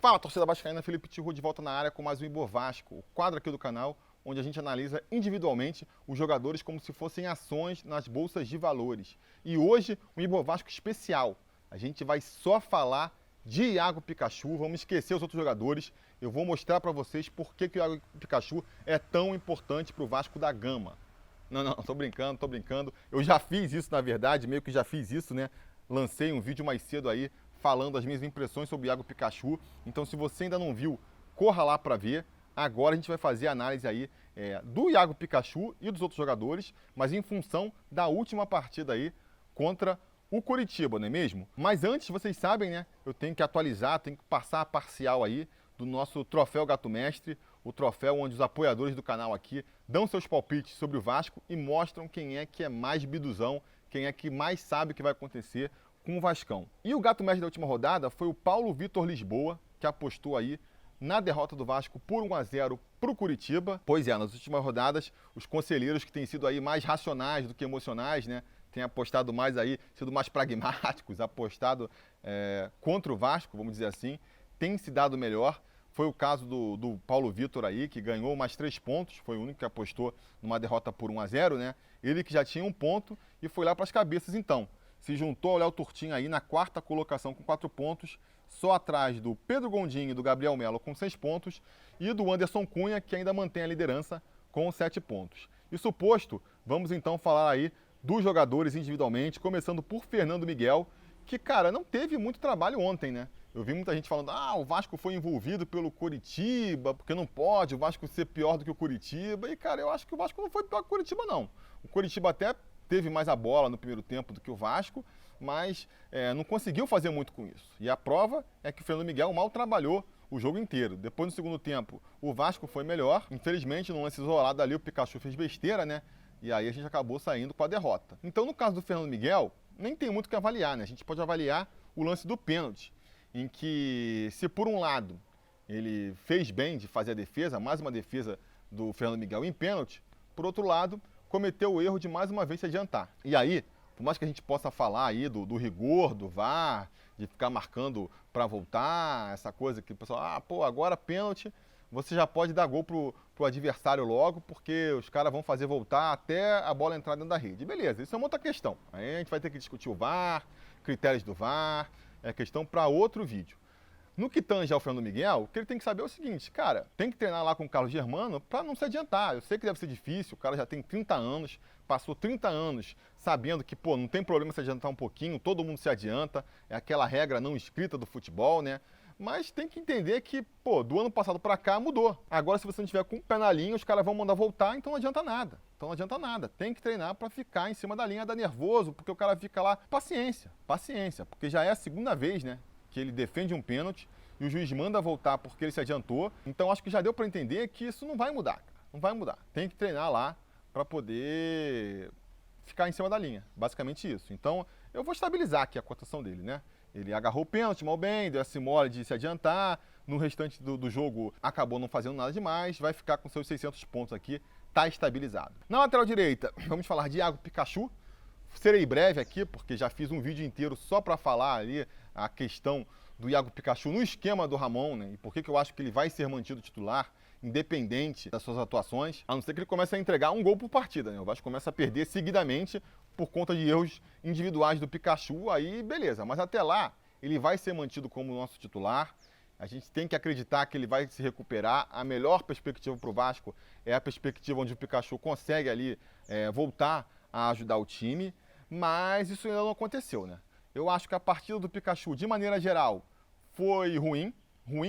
Fala, torcida vascaína, Felipe Tiru de volta na área com mais um Ibor Vasco, o quadro aqui do canal, onde a gente analisa individualmente os jogadores como se fossem ações nas bolsas de valores. E hoje, um Ibor Vasco especial. A gente vai só falar de Iago Pikachu, vamos esquecer os outros jogadores. Eu vou mostrar para vocês por que o Iago Pikachu é tão importante para o Vasco da Gama. Não, tô brincando. Eu já fiz isso, na verdade, meio que já fiz isso, né? Lancei um vídeo mais cedo aí, falando as minhas impressões sobre o Iago Pikachu. Então, se você ainda não viu, corra lá para ver. Agora a gente vai fazer a análise aí do Iago Pikachu e dos outros jogadores, mas em função da última partida aí contra o Coritiba, não é mesmo? Mas antes, vocês sabem, né? Eu tenho que atualizar, tenho que passar a parcial aí do nosso Troféu Gato Mestre, o troféu onde os apoiadores do canal aqui dão seus palpites sobre o Vasco e mostram quem é que é mais biduzão, quem é que mais sabe o que vai acontecer com o Vascão. E o gato mestre da última rodada foi o Paulo Vitor Lisboa, que apostou aí na derrota do Vasco por 1-0 para o Curitiba. Pois é, nas últimas rodadas, os conselheiros que têm sido aí mais racionais do que emocionais, né? Têm apostado mais aí, sido mais pragmáticos, apostado contra o Vasco, vamos dizer assim, tem se dado melhor. Foi o caso do Paulo Vitor aí, que ganhou mais 3 pontos, foi o único que apostou numa derrota por 1-0, né? Ele que já tinha 1 ponto e foi lá para as cabeças então. Se juntou ao Léo Turtin aí na 4ª colocação com 4 pontos, só atrás do Pedro Gondim e do Gabriel Melo com 6 pontos e do Anderson Cunha, que ainda mantém a liderança com 7 pontos. Isso posto, vamos então falar aí dos jogadores individualmente, começando por Fernando Miguel, que, cara, não teve muito trabalho ontem, né? Eu vi muita gente falando, o Vasco foi envolvido pelo Coritiba, porque não pode o Vasco ser pior do que o Coritiba. E, cara, eu acho que o Vasco não foi pior que o Coritiba, não. O Coritiba até teve mais a bola no primeiro tempo do que o Vasco, mas não conseguiu fazer muito com isso. E a prova é que o Fernando Miguel mal trabalhou o jogo inteiro. Depois, no segundo tempo, o Vasco foi melhor. Infelizmente, num lance isolado ali, o Pikachu fez besteira, né? E aí a gente acabou saindo com a derrota. Então, no caso do Fernando Miguel, nem tem muito o que avaliar, né? A gente pode avaliar o lance do pênalti, em que, se por um lado ele fez bem de fazer a defesa, mais uma defesa do Fernando Miguel em pênalti, por outro lado, cometeu o erro de mais uma vez se adiantar. E aí, por mais que a gente possa falar aí do rigor, do VAR, de ficar marcando para voltar, essa coisa que o pessoal, agora pênalti, você já pode dar gol pro adversário logo, porque os caras vão fazer voltar até a bola entrar dentro da rede. Beleza, isso é uma outra questão. Aí a gente vai ter que discutir o VAR, critérios do VAR, é questão para outro vídeo. No que tange ao Fernando Miguel, o que ele tem que saber é o seguinte, cara, tem que treinar lá com o Carlos Germano para não se adiantar. Eu sei que deve ser difícil, o cara já tem 30 anos, passou 30 anos sabendo que, não tem problema se adiantar um pouquinho, todo mundo se adianta, é aquela regra não escrita do futebol, né? Mas tem que entender que, do ano passado para cá mudou. Agora, se você não tiver com o pé na linha, os caras vão mandar voltar, então não adianta nada. Tem que treinar para ficar em cima da linha, dá nervoso, porque o cara fica lá. Paciência, porque já é a segunda vez, né, que ele defende um pênalti e o juiz manda voltar porque ele se adiantou. Então acho que já deu para entender que isso não vai mudar, cara. Não vai mudar. Tem que treinar lá para poder ficar em cima da linha. Basicamente isso. Então eu vou estabilizar aqui a cotação dele, né? Ele agarrou o pênalti mal bem, deu essa mole de se adiantar. No restante do jogo acabou não fazendo nada demais. Vai ficar com seus 600 pontos aqui. Tá estabilizado. Na lateral direita, vamos falar de Iago Pikachu. Serei breve aqui, porque já fiz um vídeo inteiro só para falar ali a questão do Iago Pikachu no esquema do Ramon, né? E por que eu acho que ele vai ser mantido titular, independente das suas atuações, a não ser que ele comece a entregar um gol por partida, né? O Vasco começa a perder seguidamente por conta de erros individuais do Pikachu, aí beleza. Mas até lá, ele vai ser mantido como nosso titular. A gente tem que acreditar que ele vai se recuperar. A melhor perspectiva para o Vasco é a perspectiva onde o Pikachu consegue ali voltar a ajudar o time, mas isso ainda não aconteceu, né? Eu acho que a partida do Pikachu, de maneira geral, foi ruim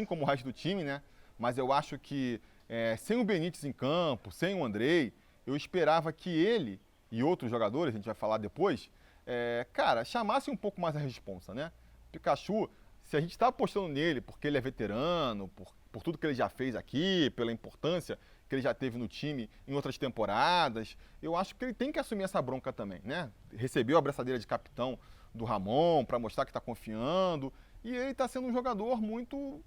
como o resto do time, né? Mas eu acho que sem o Benítez em campo, sem o Andrei, eu esperava que ele e outros jogadores, a gente vai falar depois, chamassem um pouco mais a responsa, né? Pikachu, se a gente está apostando nele porque ele é veterano, por tudo que ele já fez aqui, pela importância que ele já teve no time em outras temporadas, eu acho que ele tem que assumir essa bronca também, né? Recebeu a abraçadeira de capitão do Ramon para mostrar que está confiando, e ele está sendo um jogador muito,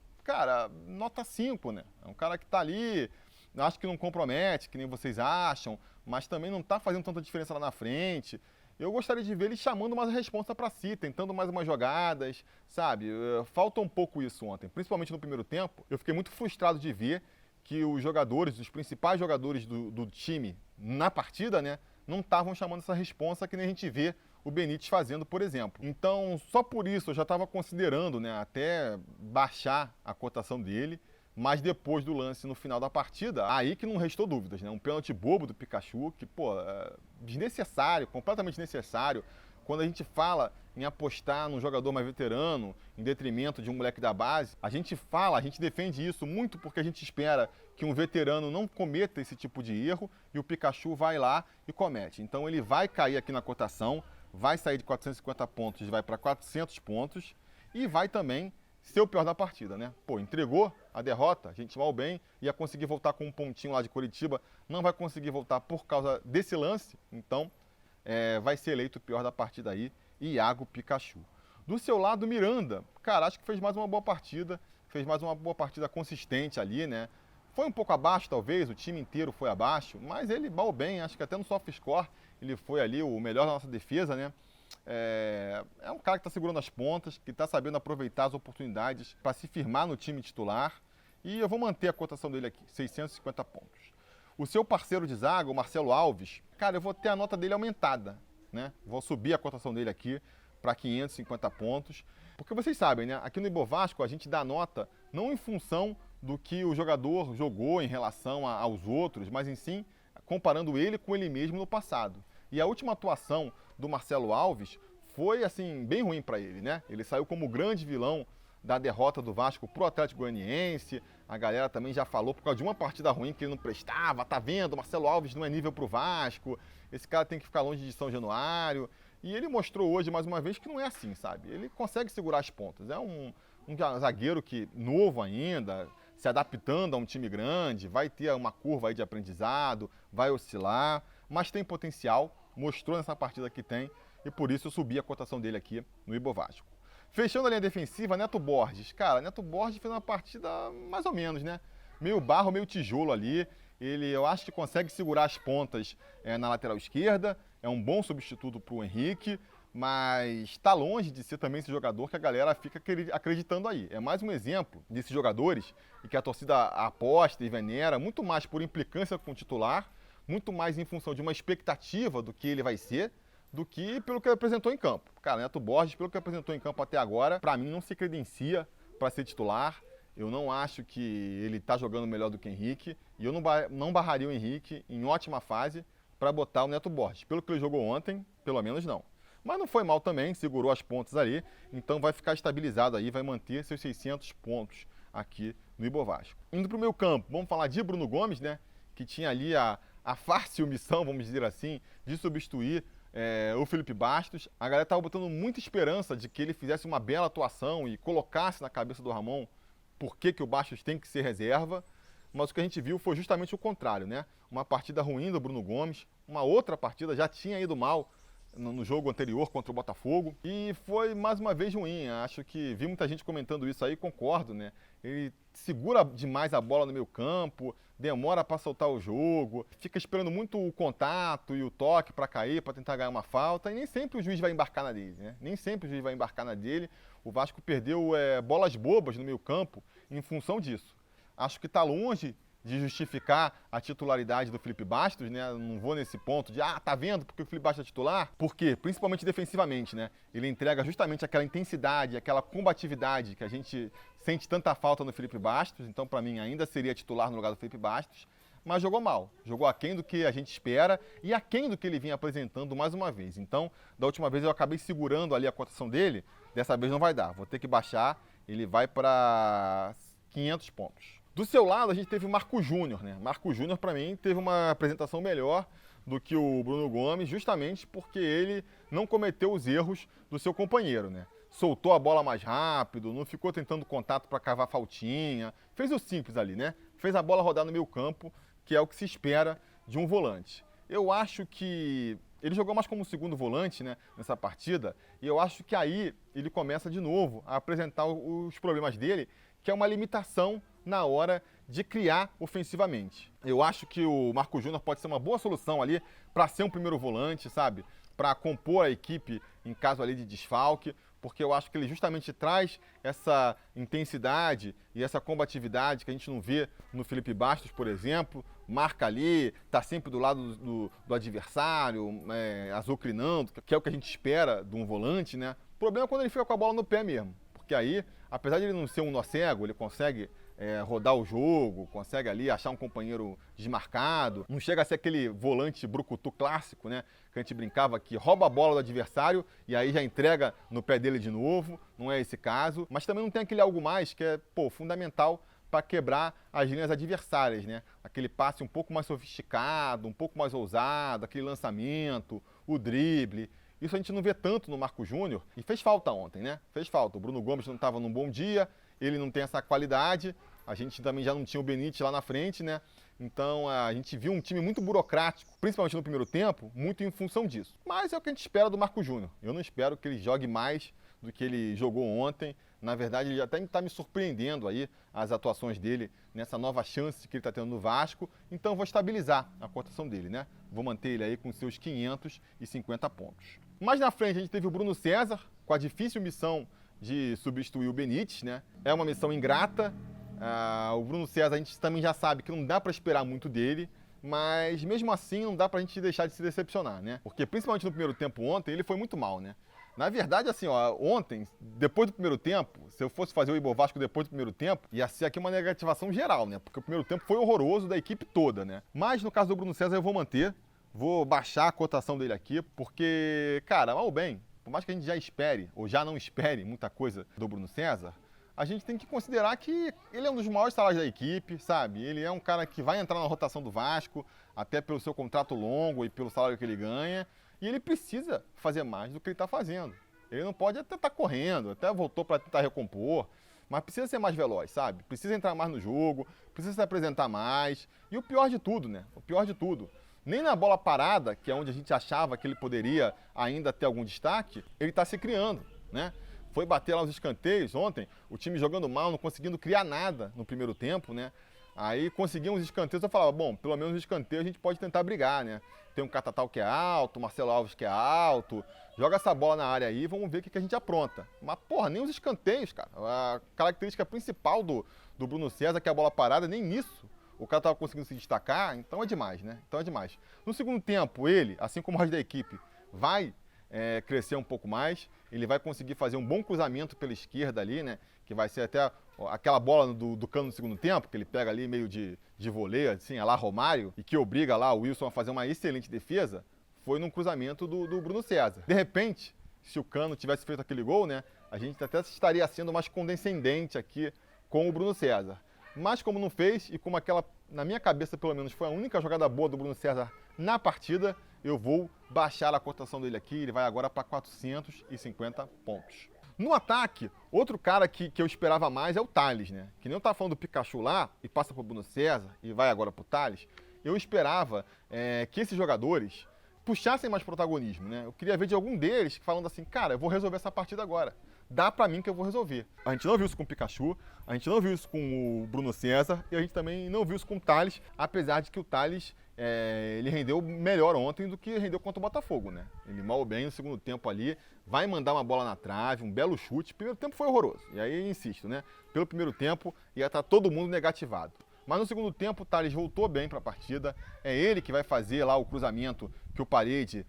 nota 5, né? É um cara que está ali, acho que não compromete, que nem vocês acham, mas também não está fazendo tanta diferença lá na frente. eu gostaria de ver ele chamando mais a responsa para si, tentando mais umas jogadas, sabe? Falta um pouco isso ontem, principalmente no primeiro tempo. Eu fiquei muito frustrado de ver que os jogadores, os principais jogadores do time na partida, né, não estavam chamando essa responsa que nem a gente vê o Benítez fazendo, por exemplo. Então, só por isso eu já estava considerando, né, até baixar a cotação dele, mas depois do lance no final da partida, aí que não restou dúvidas, né? Um pênalti bobo do Pikachu, que, pô, desnecessário, completamente desnecessário. Quando a gente fala em apostar num jogador mais veterano, em detrimento de um moleque da base, a gente defende isso muito porque a gente espera que um veterano não cometa esse tipo de erro e o Pikachu vai lá e comete. Então ele vai cair aqui na cotação, vai sair de 450 pontos e vai para 400 pontos e vai também ser o pior da partida, né? Pô, entregou a derrota, a gente mal bem, ia conseguir voltar com um pontinho lá de Curitiba, não vai conseguir voltar por causa desse lance, então vai ser eleito o pior da partida aí, Iago Pikachu. Do seu lado, Miranda, cara, acho que fez mais uma boa partida, consistente ali, né? Foi um pouco abaixo, talvez, o time inteiro foi abaixo, mas ele mal bem, acho que até no soft score ele foi ali o melhor da nossa defesa, né? É um cara que está segurando as pontas, que está sabendo aproveitar as oportunidades para se firmar no time titular. E eu vou manter a cotação dele aqui, 650 pontos. O seu parceiro de zaga, o Marcelo Alves, cara, eu vou ter a nota dele aumentada, né? Vou subir a cotação dele aqui para 550 pontos. Porque vocês sabem, né? Aqui no Ibovasco a gente dá nota não em função do que o jogador jogou em relação aos outros, mas em sim comparando ele com ele mesmo no passado. E a última atuação do Marcelo Alves foi, assim, bem ruim para ele, né? Ele saiu como grande vilão da derrota do Vasco pro Atlético Goianiense. A galera também já falou por causa de uma partida ruim que ele não prestava. Tá vendo? Marcelo Alves não é nível pro Vasco. Esse cara tem que ficar longe de São Januário. E ele mostrou hoje, mais uma vez, que não é assim, sabe? Ele consegue segurar as pontas. É um zagueiro que, novo ainda, se adaptando a um time grande, vai ter uma curva aí de aprendizado, vai oscilar, mas tem potencial. Mostrou nessa partida que tem, e por isso eu subi a cotação dele aqui no Ibovasco. Fechando a linha defensiva, Neto Borges. Cara, Neto Borges fez uma partida mais ou menos, né? Meio barro, meio tijolo ali. Eu acho que consegue segurar as pontas na lateral esquerda, é um bom substituto para o Henrique, mas está longe de ser também esse jogador que a galera fica acreditando aí. É mais um exemplo desses jogadores e que a torcida aposta e venera, muito mais por implicância com o titular, muito mais em função de uma expectativa do que ele vai ser, do que pelo que ele apresentou em campo. Cara, Neto Borges, pelo que apresentou em campo até agora, para mim não se credencia para ser titular. Eu não acho que ele está jogando melhor do que o Henrique, e eu não barraria o Henrique em ótima fase para botar o Neto Borges. Pelo que ele jogou ontem, pelo menos não. Mas não foi mal também, segurou as pontas ali, então vai ficar estabilizado aí, vai manter seus 600 pontos aqui no Ibovasco. Indo para o meu campo, vamos falar de Bruno Gomes, né, que tinha ali a fácil missão, vamos dizer assim, de substituir o Felipe Bastos. A galera estava botando muita esperança de que ele fizesse uma bela atuação e colocasse na cabeça do Ramon por que o Bastos tem que ser reserva, mas o que a gente viu foi justamente o contrário, né? Uma partida ruim do Bruno Gomes, uma outra partida já tinha ido mal no jogo anterior contra o Botafogo, e foi mais uma vez ruim. Acho que vi muita gente comentando isso aí, concordo, né? Ele segura demais a bola no meio campo, demora para soltar o jogo, fica esperando muito o contato e o toque para cair, para tentar ganhar uma falta, e nem sempre o juiz vai embarcar na dele, né? Nem sempre o juiz vai embarcar na dele. O Vasco perdeu bolas bobas no meio campo em função disso. Acho que está longe de justificar a titularidade do Felipe Bastos, né? Não vou nesse ponto de, tá vendo porque o Felipe Bastos é titular? Por quê? Principalmente defensivamente, né? Ele entrega justamente aquela intensidade, aquela combatividade que a gente sente tanta falta no Felipe Bastos, então para mim ainda seria titular no lugar do Felipe Bastos, mas jogou mal, jogou aquém do que a gente espera e aquém do que ele vinha apresentando mais uma vez. Então, da última vez eu acabei segurando ali a cotação dele, dessa vez não vai dar, vou ter que baixar, ele vai para 500 pontos. Do seu lado, a gente teve o Marco Júnior, né? Marco Júnior, para mim, teve uma apresentação melhor do que o Bruno Gomes, justamente porque ele não cometeu os erros do seu companheiro, né? Soltou a bola mais rápido, não ficou tentando contato para cavar faltinha, fez o simples ali, né? Fez a bola rodar no meio campo, que é o que se espera de um volante. Eu acho que ele jogou mais como segundo volante, né, nessa partida, e eu acho que aí ele começa de novo a apresentar os problemas dele, que é uma limitação na hora de criar ofensivamente. Eu acho que o Marco Júnior pode ser uma boa solução ali para ser um primeiro volante, sabe? para compor a equipe em caso ali de desfalque, porque eu acho que ele justamente traz essa intensidade e essa combatividade que a gente não vê no Felipe Bastos, por exemplo. Marca ali, está sempre do lado do adversário, azucrinando, que é o que a gente espera de um volante, né? O problema é quando ele fica com a bola no pé mesmo, porque aí, apesar de ele não ser um nó cego, ele consegue rodar o jogo, consegue ali achar um companheiro desmarcado. Não chega a ser aquele volante brucutu clássico, né? Que a gente brincava que rouba a bola do adversário e aí já entrega no pé dele de novo. Não é esse caso. Mas também não tem aquele algo mais que é, fundamental para quebrar as linhas adversárias, né? Aquele passe um pouco mais sofisticado, um pouco mais ousado, aquele lançamento, o drible. Isso a gente não vê tanto no Marco Júnior e fez falta ontem, né? Fez falta. O Bruno Gomes não estava num bom dia, ele não tem essa qualidade, a gente também já não tinha o Benítez lá na frente, né? Então a gente viu um time muito burocrático, principalmente no primeiro tempo, muito em função disso. Mas é o que a gente espera do Marco Júnior. Eu não espero que ele jogue mais do que ele jogou ontem. Na verdade, ele até está me surpreendendo aí as atuações dele nessa nova chance que ele está tendo no Vasco. Então eu vou estabilizar a cotação dele, né? Vou manter ele aí com seus 550 pontos. Mais na frente a gente teve o Bruno César, com a difícil missão de substituir o Benítez, né? É uma missão ingrata. O Bruno César a gente também já sabe que não dá para esperar muito dele, mas mesmo assim não dá pra gente deixar de se decepcionar, né? Porque principalmente no primeiro tempo ontem ele foi muito mal, né? Na verdade, assim, ó, ontem, depois do primeiro tempo, se eu fosse fazer o Ibovasco depois do primeiro tempo, ia ser aqui uma negativação geral, né? Porque o primeiro tempo foi horroroso da equipe toda, né? Mas no caso do Bruno César eu vou manter, vou baixar a cotação dele aqui, porque, cara, mal ou bem, por mais que a gente já espere, ou já não espere muita coisa do Bruno César, a gente tem que considerar que ele é um dos maiores salários da equipe, sabe? Ele é um cara que vai entrar na rotação do Vasco, até pelo seu contrato longo e pelo salário que ele ganha, e ele precisa fazer mais do que ele está fazendo. Ele não pode até estar correndo, até voltou para tentar recompor, mas precisa ser mais veloz, sabe? Precisa entrar mais no jogo, precisa se apresentar mais. E o pior de tudo, né? O pior de tudo, nem na bola parada, que é onde a gente achava que ele poderia ainda ter algum destaque, ele está se criando, né? Foi bater lá os escanteios ontem, o time jogando mal, não conseguindo criar nada no primeiro tempo, né? Aí conseguimos os escanteios, eu falava, bom, pelo menos os escanteios a gente pode tentar brigar, né? Tem um Catatal que é alto, Marcelo Alves que é alto, joga essa bola na área aí, vamos ver o que a gente apronta. Mas, porra, nem os escanteios, cara. A característica principal do Bruno César, que é a bola parada, nem nisso o cara estava conseguindo se destacar, então é demais, né? Então é demais. No segundo tempo, ele, assim como o resto da equipe, vai crescer um pouco mais, ele vai conseguir fazer um bom cruzamento pela esquerda ali, né? Que vai ser até aquela bola do Cano no segundo tempo, que ele pega ali meio de voleio, assim, a lá Romário, e que obriga lá o Wilson a fazer uma excelente defesa, foi num cruzamento do Bruno César. De repente, se o Cano tivesse feito aquele gol, né? A gente até estaria sendo mais condescendente aqui com o Bruno César. Mas como não fez, e como aquela, na minha cabeça pelo menos, foi a única jogada boa do Bruno César na partida, eu vou baixar a cotação dele aqui, ele vai agora para 450 pontos. No ataque, outro cara que eu esperava mais é o Thales, né? Que nem eu estava falando do Pikachu lá, e passa para o Bruno César, e vai agora para o Thales, eu esperava que esses jogadores puxassem mais protagonismo, né? Eu queria ver de algum deles falando assim, cara, eu vou resolver essa partida agora. Dá pra mim que eu vou resolver. A gente não viu isso com o Pikachu, a gente não viu isso com o Bruno César e a gente também não viu isso com o Thales, apesar de que o Thales ele rendeu melhor ontem do que rendeu contra o Botafogo, né? Ele mal ou bem no segundo tempo ali, vai mandar uma bola na trave, um belo chute. O primeiro tempo foi horroroso, e aí insisto, né? Pelo primeiro tempo ia estar todo mundo negativado. Mas no segundo tempo o Thales voltou bem para a partida, é ele que vai fazer lá o cruzamento que o Parede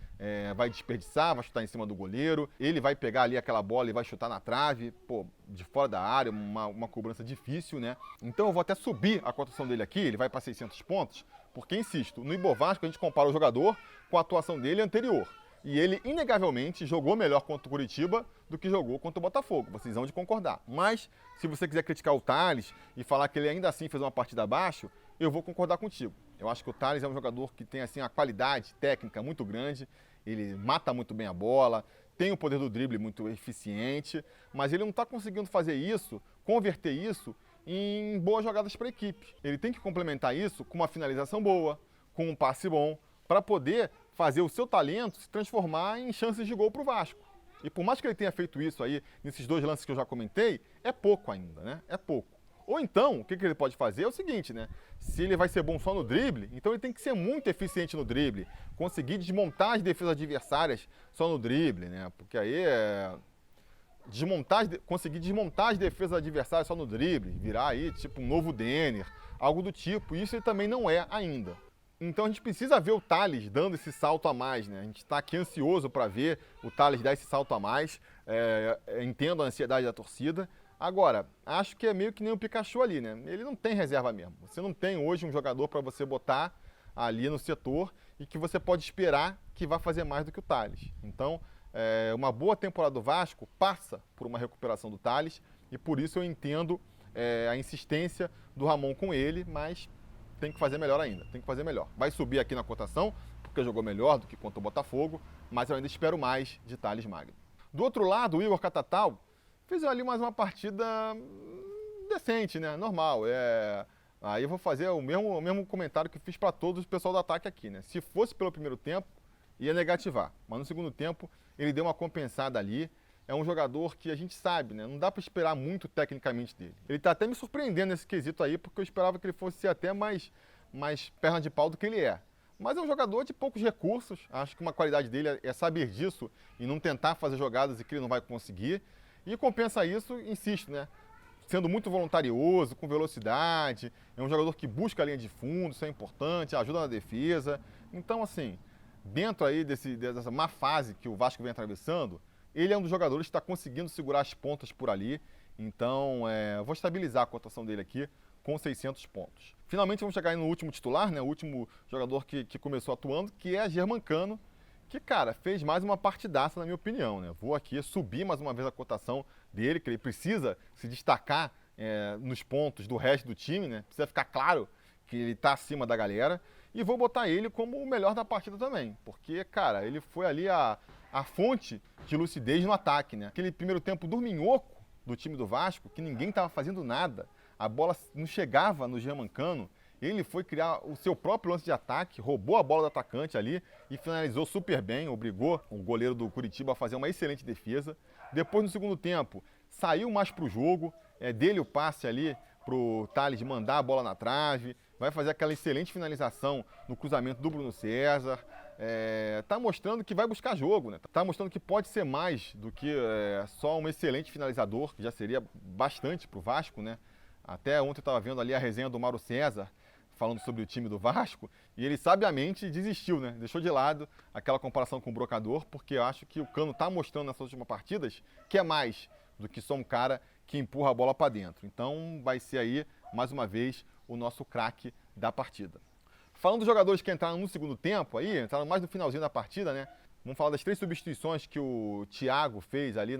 vai desperdiçar, vai chutar em cima do goleiro, ele vai pegar ali aquela bola e vai chutar na trave, pô, de fora da área, uma cobrança difícil, né? Então eu vou até subir a cotação dele aqui, ele vai para 600 pontos, porque, insisto, no Ibovasco a gente compara o jogador com a atuação dele anterior. E ele, inegavelmente, jogou melhor contra o Curitiba do que jogou contra o Botafogo. Vocês vão de concordar. Mas, se você quiser criticar o Thales e falar que ele ainda assim fez uma partida abaixo, eu vou concordar contigo. Eu acho que o Thales é um jogador que tem assim, uma qualidade técnica muito grande, ele mata muito bem a bola, tem o poder do drible muito eficiente, mas ele não está conseguindo fazer isso, converter isso em boas jogadas para a equipe. Ele tem que complementar isso com uma finalização boa, com um passe bom, para poder fazer o seu talento se transformar em chances de gol para o Vasco. E por mais que ele tenha feito isso aí, nesses dois lances que eu já comentei, é pouco ainda, né? É pouco. Ou então Então, o que ele pode fazer é o seguinte, né? Se ele vai ser bom só no drible, então ele tem que ser muito eficiente no drible, conseguir desmontar as defesas adversárias só no drible, né? Porque aí conseguir desmontar as defesas adversárias só no drible, virar aí tipo um novo Denner, algo do tipo. Isso ele também não é ainda. Então a gente precisa ver o Thales dando esse salto a mais, né? A gente está aqui ansioso para ver o Thales dar esse salto a mais. Entendo a ansiedade da torcida. Agora, acho que é meio que nem o Pikachu ali, né? Ele não tem reserva mesmo. Você não tem hoje um jogador para você botar ali no setor e que você pode esperar que vá fazer mais do que o Thales. Então, uma boa temporada do Vasco passa por uma recuperação do Thales e por isso eu entendo a insistência do Ramon com ele, mas tem que fazer melhor ainda, tem que fazer melhor. Vai subir aqui na cotação, porque jogou melhor do que contra o Botafogo, mas eu ainda espero mais de Thales Magno. Do outro lado, o Igor Catatal fez ali mais uma partida decente, né? Normal. Aí eu vou fazer o mesmo comentário que fiz para todos o pessoal do ataque aqui, né? Se fosse pelo primeiro tempo, ia negativar. Mas no segundo tempo, ele deu uma compensada ali. É um jogador que a gente sabe, né? Não dá para esperar muito tecnicamente dele. Ele está até me surpreendendo nesse quesito aí, porque eu esperava que ele fosse ser até mais perna de pau do que ele é. Mas é um jogador de poucos recursos. Acho que uma qualidade dele é saber disso e não tentar fazer jogadas e que ele não vai conseguir. E compensa isso, insisto, né? Sendo muito voluntarioso, com velocidade. É um jogador que busca a linha de fundo, isso é importante, ajuda na defesa. Então, assim, dentro aí dessa má fase que o Vasco vem atravessando, ele é um dos jogadores que está conseguindo segurar as pontas por ali. Então, eu vou estabilizar a cotação dele aqui com 600 pontos. Finalmente, vamos chegar aí no último titular, né? O último jogador que começou atuando, que é Germancano, que, cara, fez mais uma partidaça, na minha opinião, né? Vou aqui subir mais uma vez a cotação dele, que ele precisa se destacar nos pontos do resto do time, né? Precisa ficar claro que ele está acima da galera. E vou botar ele como o melhor da partida também, porque, cara, ele foi ali a fonte de lucidez no ataque, né? Aquele primeiro tempo dorminhoco do time do Vasco, que ninguém estava fazendo nada, a bola não chegava no Germancano, ele foi criar o seu próprio lance de ataque, roubou a bola do atacante ali e finalizou super bem, obrigou o goleiro do Curitiba a fazer uma excelente defesa. Depois, no segundo tempo, saiu mais para o jogo, dele o passe ali para o Thales mandar a bola na trave, vai fazer aquela excelente finalização no cruzamento do Bruno César. Tá mostrando que vai buscar jogo, né? Tá mostrando que pode ser mais do que só um excelente finalizador, que já seria bastante para o Vasco, né? Até ontem eu estava vendo ali a resenha do Mauro César, falando sobre o time do Vasco, e ele sabiamente desistiu, né? Deixou de lado aquela comparação com o Brocador, porque eu acho que o Cano está mostrando nessas últimas partidas que é mais do que só um cara que empurra a bola para dentro. Então vai ser aí, mais uma vez, o nosso craque da partida. Falando dos jogadores que entraram no segundo tempo, aí, entraram mais no finalzinho da partida, né? Vamos falar das 3 substituições que o Thiago fez ali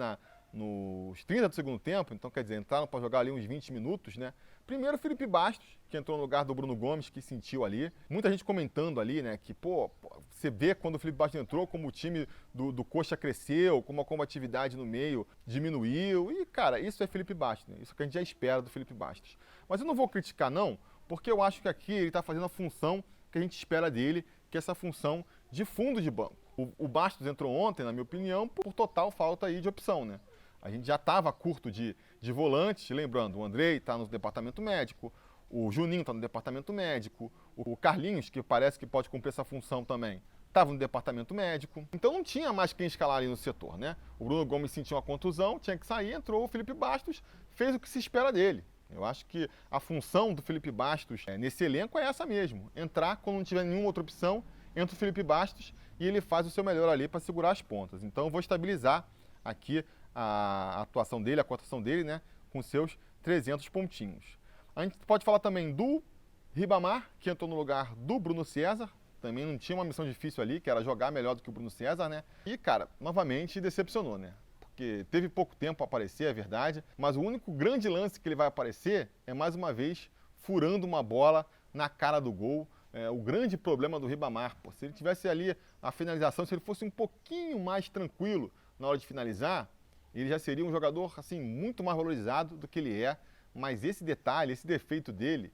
nos 30 do segundo tempo, então quer dizer, entraram para jogar ali uns 20 minutos, né? Primeiro o Felipe Bastos, que entrou no lugar do Bruno Gomes, que sentiu ali. Muita gente comentando ali, né, que, você vê quando o Felipe Bastos entrou, como o time do Coxa cresceu, como a combatividade no meio diminuiu. E, cara, isso é Felipe Bastos, né? Isso que a gente já espera do Felipe Bastos. Mas eu não vou criticar, não, porque eu acho que aqui ele está fazendo a função que a gente espera dele, que é essa função de fundo de banco. O Bastos entrou ontem, na minha opinião, por total falta aí de opção, né? A gente já estava curto de volantes, lembrando, o Andrei está no departamento médico, o Juninho está no departamento médico, o Carlinhos, que parece que pode cumprir essa função também, estava no departamento médico. Então não tinha mais quem escalar ali no setor, né? O Bruno Gomes sentiu uma contusão, tinha que sair, entrou o Felipe Bastos, fez o que se espera dele. Eu acho que a função do Felipe Bastos nesse elenco é essa mesmo, entrar quando não tiver nenhuma outra opção, entra o Felipe Bastos e ele faz o seu melhor ali para segurar as pontas. Então eu vou estabilizar aqui a atuação dele, a cotação dele, né, com seus 300 pontinhos. A gente pode falar também do Ribamar, que entrou no lugar do Bruno César, também não tinha uma missão difícil ali, que era jogar melhor do que o Bruno César, né? E, cara, novamente decepcionou, né? Porque teve pouco tempo para aparecer, é verdade, mas o único grande lance que ele vai aparecer é, mais uma vez, furando uma bola na cara do gol. O grande problema do Ribamar, se ele tivesse ali a finalização, se ele fosse um pouquinho mais tranquilo na hora de finalizar, ele já seria um jogador assim muito mais valorizado do que ele é, mas esse detalhe, esse defeito dele,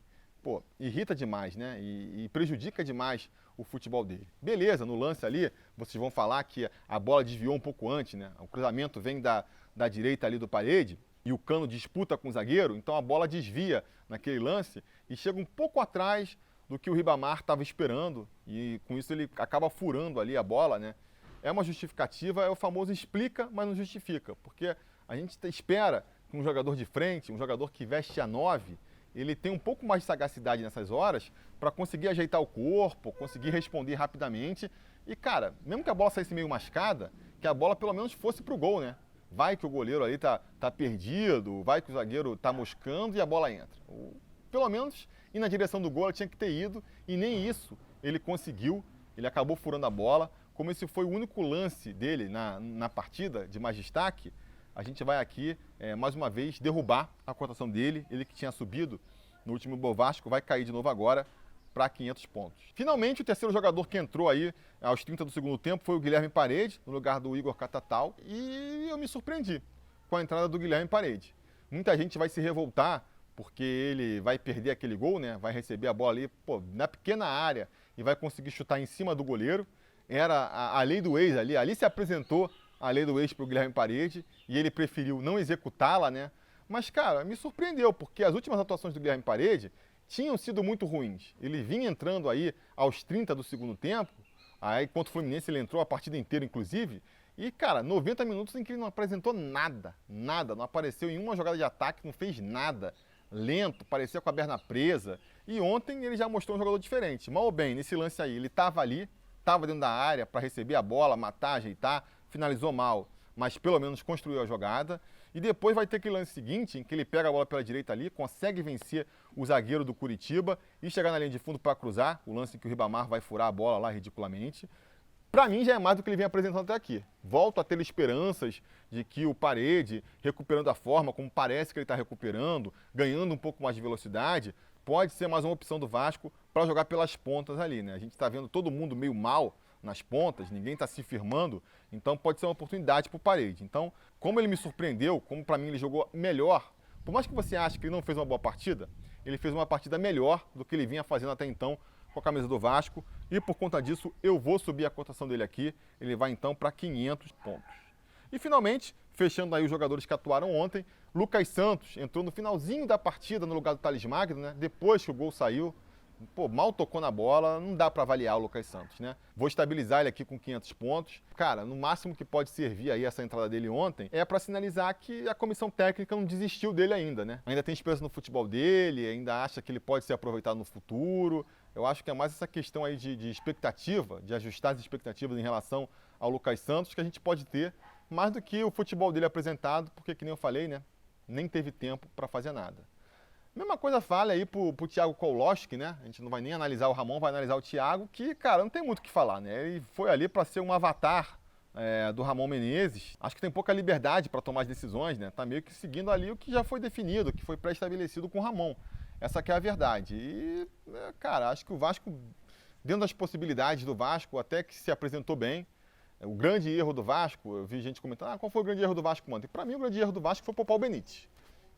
irrita demais, né? E prejudica demais o futebol dele. Beleza, no lance ali, vocês vão falar que a bola desviou um pouco antes, né? O cruzamento vem da direita ali do Parede, e o Cano disputa com o zagueiro, então a bola desvia naquele lance e chega um pouco atrás do que o Ribamar estava esperando e com isso ele acaba furando ali a bola, né? É uma justificativa, é o famoso explica, mas não justifica, porque a gente espera que um jogador de frente, um jogador que veste a 9, ele tem um pouco mais de sagacidade nessas horas para conseguir ajeitar o corpo, conseguir responder rapidamente e, cara, mesmo que a bola saísse meio mascada, que a bola pelo menos fosse pro gol, né? Vai que o goleiro ali tá perdido, vai que o zagueiro tá moscando e a bola entra. Pelo menos ir na direção do gol ele tinha que ter ido e nem isso ele conseguiu. Ele acabou furando a bola. Como esse foi o único lance dele na partida de mais destaque, a gente vai aqui, mais uma vez, derrubar a cotação dele. Ele que tinha subido no último Bovasco vai cair de novo agora para 500 pontos. Finalmente, o terceiro jogador que entrou aí aos 30 do segundo tempo foi o Guilherme Parede, no lugar do Igor Catatal, e eu me surpreendi com a entrada do Guilherme Parede. Muita gente vai se revoltar porque ele vai perder aquele gol, né? Vai receber a bola ali, na pequena área e vai conseguir chutar em cima do goleiro. Era a lei do ex ali se apresentou a lei do ex para o Guilherme Parede e ele preferiu não executá-la, né? Mas, cara, me surpreendeu, porque as últimas atuações do Guilherme Parede tinham sido muito ruins. Ele vinha entrando aí aos 30 do segundo tempo, aí contra o Fluminense ele entrou a partida inteira, inclusive, e, cara, 90 minutos em que ele não apresentou nada, não apareceu em uma jogada de ataque, não fez nada, lento, parecia com a perna presa, e ontem ele já mostrou um jogador diferente. Mal ou bem, nesse lance aí, ele estava ali, estava dentro da área para receber a bola, matar, ajeitar, finalizou mal, mas pelo menos construiu a jogada. E depois vai ter aquele lance seguinte, em que ele pega a bola pela direita ali, consegue vencer o zagueiro do Curitiba e chegar na linha de fundo para cruzar, o lance em que o Ribamar vai furar a bola lá ridiculamente. Para mim já é mais do que ele vem apresentando até aqui. Volto a ter esperanças de que o Parede, recuperando a forma, como parece que ele está recuperando, ganhando um pouco mais de velocidade, pode ser mais uma opção do Vasco para jogar pelas pontas ali, né? A gente está vendo todo mundo meio mal nas pontas, ninguém está se firmando, então pode ser uma oportunidade para o Parede. Então, como ele me surpreendeu, como para mim ele jogou melhor, por mais que você ache que ele não fez uma boa partida, ele fez uma partida melhor do que ele vinha fazendo até então com a camisa do Vasco, e por conta disso eu vou subir a cotação dele aqui, ele vai então para 500 pontos. E finalmente, fechando aí os jogadores que atuaram ontem, Lucas Santos entrou no finalzinho da partida no lugar do Thales Magno, né? Depois que o gol saiu, mal tocou na bola, não dá para avaliar o Lucas Santos, né? Vou estabilizar ele aqui com 500 pontos. Cara, no máximo que pode servir aí essa entrada dele ontem é para sinalizar que a comissão técnica não desistiu dele ainda, né? Ainda tem esperança no futebol dele, ainda acha que ele pode ser aproveitado no futuro. Eu acho que é mais essa questão aí de expectativa, de ajustar as expectativas em relação ao Lucas Santos que a gente pode ter, mais do que o futebol dele apresentado, porque, que nem eu falei, né? Nem teve tempo para fazer nada. Mesma coisa vale aí pro Thiago Koloski, né? A gente não vai nem analisar o Ramon, vai analisar o Thiago, que, cara, não tem muito o que falar, né? Ele foi ali para ser um avatar do Ramon Menezes. Acho que tem pouca liberdade para tomar as decisões, né? Tá meio que seguindo ali o que já foi definido, que foi pré-estabelecido com o Ramon. Essa que é a verdade. E, cara, acho que o Vasco, dentro das possibilidades do Vasco, até que se apresentou bem. O grande erro do Vasco, eu vi gente comentando, qual foi o grande erro do Vasco ontem? Para mim, o grande erro do Vasco foi poupar o Benítez.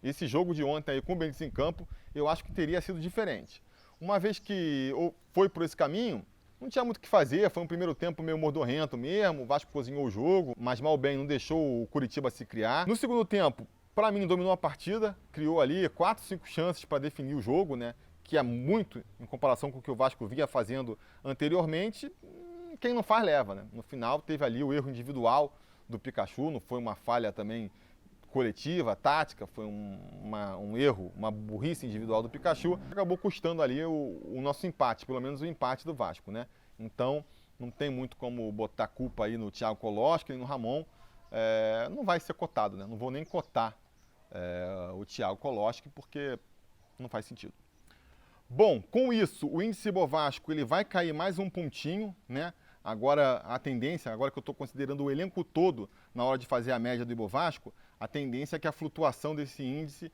Esse jogo de ontem aí com o Benítez em campo, eu acho que teria sido diferente. Uma vez que foi por esse caminho, não tinha muito o que fazer, foi um primeiro tempo meio mordorrento mesmo, o Vasco cozinhou o jogo, mas mal bem não deixou o Curitiba se criar. No segundo tempo, para mim, dominou a partida, criou ali 4, 5 chances para definir o jogo, né? Que é muito em comparação com o que o Vasco vinha fazendo anteriormente. Quem não faz, leva, né? No final, teve ali o erro individual do Pikachu, não foi uma falha também coletiva, tática, foi um erro, uma burrice individual do Pikachu, acabou custando ali o nosso empate, pelo menos o empate do Vasco, né? Então, não tem muito como botar culpa aí no Thiago Koloski e no Ramon, não vai ser cotado, né? Não vou nem cotar o Thiago Koloski, porque não faz sentido. Bom, com isso, o índice Bovasco ele vai cair mais um pontinho, né? Agora, a tendência, agora que eu estou considerando o elenco todo na hora de fazer a média do Ibovasco, a tendência é que a flutuação desse índice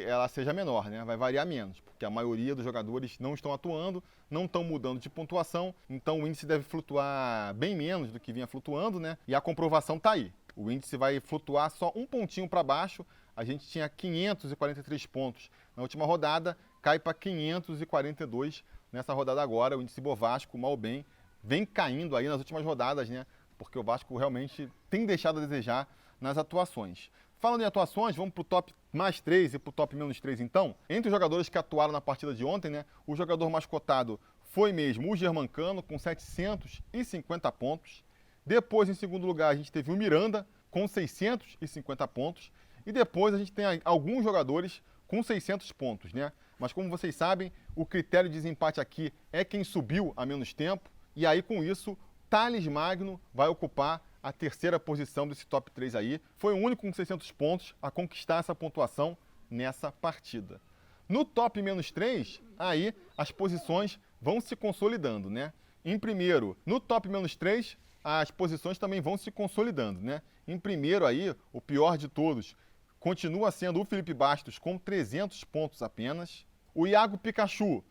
ela seja menor, né? Vai variar menos, porque a maioria dos jogadores não estão atuando, não estão mudando de pontuação, então o índice deve flutuar bem menos do que vinha flutuando, né? E a comprovação está aí. O índice vai flutuar só um pontinho para baixo, a gente tinha 543 pontos na última rodada, cai para 542 nessa rodada agora, o índice Bovasco, mal ou bem, vem caindo aí nas últimas rodadas, né? Porque o Vasco realmente tem deixado a desejar nas atuações. Falando em atuações, vamos para o top mais 3 e para o top menos 3 então. Entre os jogadores que atuaram na partida de ontem, né, o jogador mais cotado foi mesmo o Germancano, com 750 pontos. Depois, em segundo lugar, a gente teve o Miranda, com 650 pontos. E depois a gente tem alguns jogadores com 600 pontos, né? Mas como vocês sabem, o critério de desempate aqui é quem subiu a menos tempo. E aí, com isso, Thales Magno vai ocupar a terceira posição desse top 3 aí. Foi o único com 600 pontos a conquistar essa pontuação nessa partida. No top menos 3, aí as posições vão se consolidando, né? Em primeiro, no top menos 3, as posições também vão se consolidando, né? Em primeiro aí, o pior de todos, continua sendo o Felipe Bastos com 300 pontos apenas. O Iago Pikachu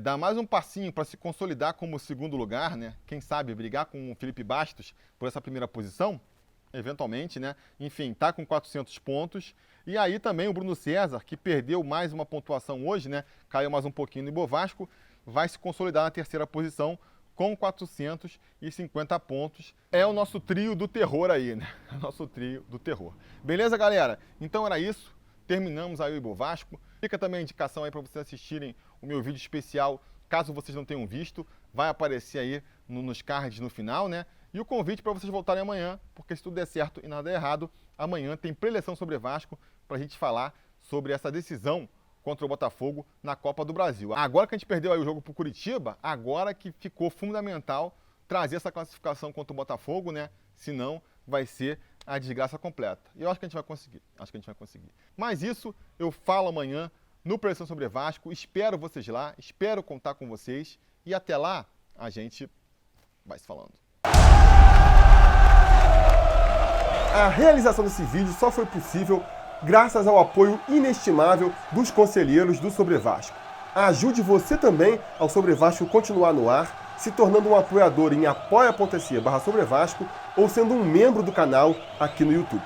dá mais um passinho para se consolidar como segundo lugar, né? Quem sabe brigar com o Felipe Bastos por essa primeira posição, eventualmente, né? Enfim, tá com 400 pontos. E aí também o Bruno César, que perdeu mais uma pontuação hoje, né? Caiu mais um pouquinho no Ibovasco, vai se consolidar na terceira posição com 450 pontos. É o nosso trio do terror aí, né? Nosso trio do terror. Beleza, galera? Então era isso. Terminamos aí o Ibovasco. Fica também a indicação aí para vocês assistirem o meu vídeo especial, caso vocês não tenham visto, vai aparecer aí nos cards no final, né? E o convite para vocês voltarem amanhã, porque se tudo der certo e nada der errado, amanhã tem preleção sobre Vasco para a gente falar sobre essa decisão contra o Botafogo na Copa do Brasil. Agora que a gente perdeu aí o jogo para o Curitiba, agora que ficou fundamental trazer essa classificação contra o Botafogo, né? Senão vai ser a desgraça completa. E eu acho que a gente vai conseguir. Mas isso eu falo amanhã no Preleção sobre Vasco. Espero vocês lá, espero contar com vocês. E até lá, a gente vai se falando. A realização desse vídeo só foi possível graças ao apoio inestimável dos conselheiros do Sobre Vasco. Ajude você também ao Sobre Vasco continuar no ar, se tornando um apoiador em apoia.se/sobrevasco ou sendo um membro do canal aqui no YouTube.